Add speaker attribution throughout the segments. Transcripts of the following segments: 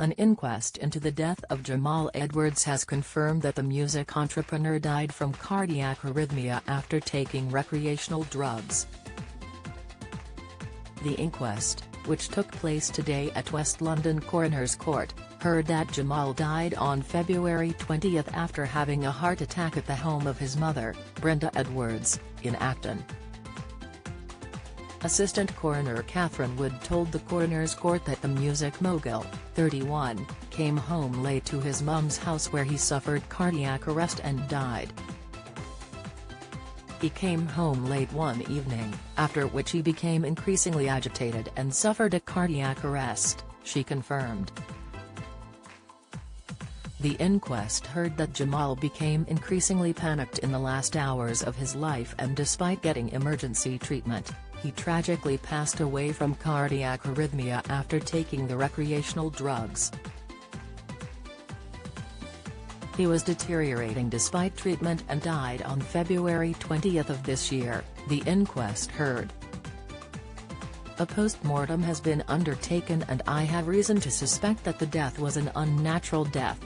Speaker 1: An inquest into the death of Jamal Edwards has confirmed that the music entrepreneur died from cardiac arrhythmia after taking recreational drugs. The inquest, which took place today at West London Coroner's Court, heard that Jamal died on February 20 after having a heart attack at the home of his mother, Brenda Edwards, in Acton. Assistant Coroner Catherine Wood told the Coroner's Court that the music mogul, 31, came home late to his mum's house where he suffered cardiac arrest and died. He came home late one evening, after which he became increasingly agitated and suffered a cardiac arrest, she confirmed. The inquest heard that Jamal became increasingly panicked in the last hours of his life, and despite getting emergency treatment, he tragically passed away from cardiac arrhythmia after taking the recreational drugs. He was deteriorating despite treatment and died on February 20 of this year, the inquest heard. A post-mortem has been undertaken and I have reason to suspect that the death was an unnatural death.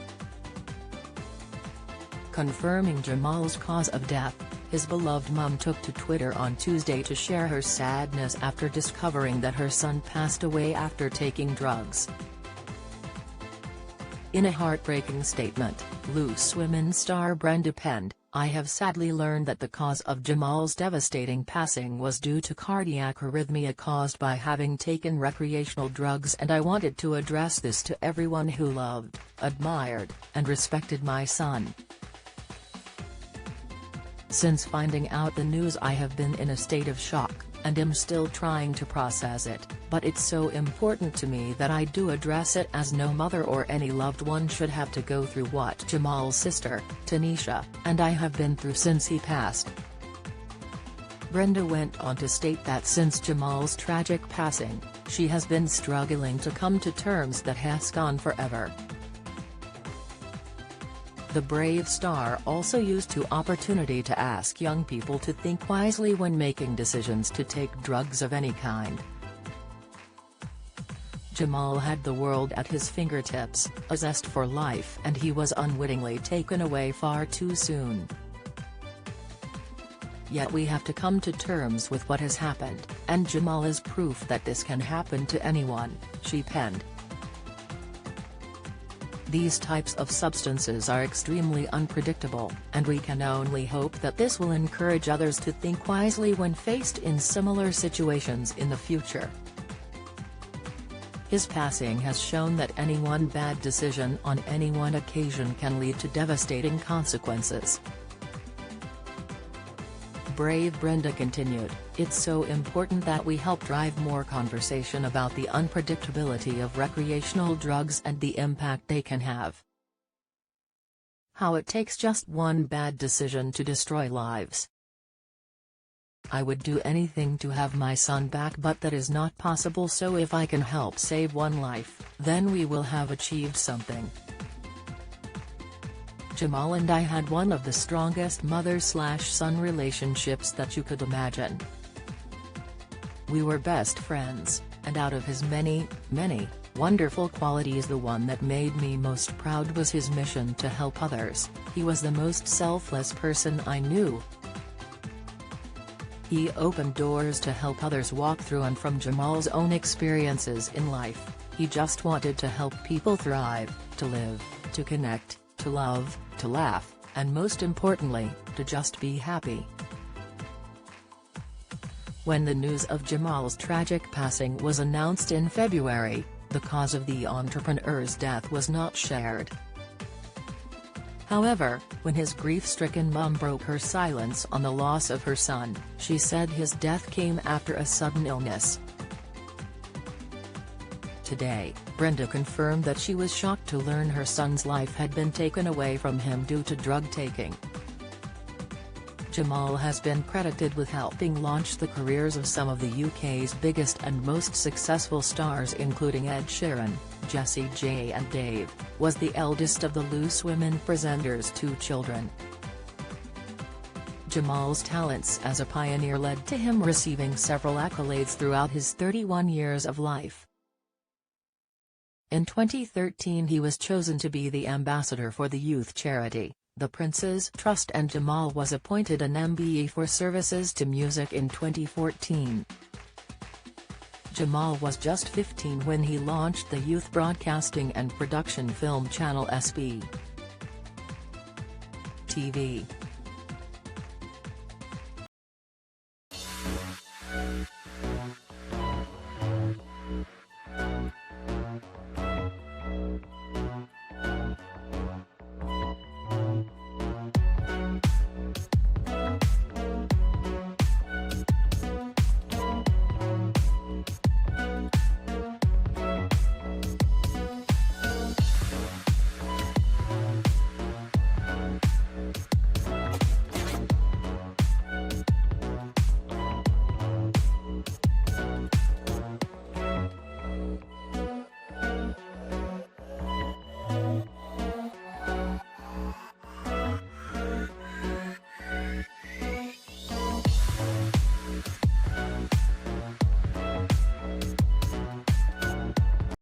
Speaker 1: Confirming Jamal's cause of death, his beloved mum took to Twitter on Tuesday to share her sadness after discovering that her son passed away after taking drugs. In a heartbreaking statement, Loose Women star Brenda penned, "I have sadly learned that the cause of Jamal's devastating passing was due to cardiac arrhythmia caused by having taken recreational drugs, and I wanted to address this to everyone who loved, admired, and respected my son. Since finding out the news I have been in a state of shock, and am still trying to process it, but it's so important to me that I do address it, as no mother or any loved one should have to go through what Jamal's sister, Tanisha, and I have been through since he passed." Brenda went on to state that since Jamal's tragic passing, she has been struggling to come to terms that has gone forever. The brave star also used the opportunity to ask young people to think wisely when making decisions to take drugs of any kind. Jamal had the world at his fingertips, a zest for life, and he was unwittingly taken away far too soon. Yet we have to come to terms with what has happened, and Jamal is proof that this can happen to anyone, she penned. These types of substances are extremely unpredictable, and we can only hope that this will encourage others to think wisely when faced in similar situations in the future. His passing has shown that any one bad decision on any one occasion can lead to devastating consequences. Brave Brenda continued, "It's so important that we help drive more conversation about the unpredictability of recreational drugs and the impact they can have. How it takes just one bad decision to destroy lives. I would do anything to have my son back, but that is not possible, so if I can help save one life, then we will have achieved something. Jamal and I had one of the strongest mother-slash-son relationships that you could imagine. We were best friends, and out of his many, many, wonderful qualities, the one that made me most proud was his mission to help others. He was the most selfless person I knew. He opened doors to help others walk through, and from Jamal's own experiences in life, he just wanted to help people thrive, to live, to connect, to love, to laugh, and most importantly, to just be happy." When the news of Jamal's tragic passing was announced in February, the cause of the entrepreneur's death was not shared. However, when his grief-stricken mum broke her silence on the loss of her son, she said his death came after a sudden illness. Today, Brenda confirmed that she was shocked to learn her son's life had been taken away from him due to drug taking. Jamal has been credited with helping launch the careers of some of the UK's biggest and most successful stars, including Ed Sheeran. Jessie J and Dave was the eldest of the Loose Women presenters' 2 children. Jamal's talents as a pioneer led to him receiving several accolades throughout his 31 years of life. In 2013 he was chosen to be the ambassador for the youth charity, the Prince's Trust, and Jamal was appointed an MBE for services to music in 2014. Jamal was just 15 when he launched the youth broadcasting and production film channel SB TV.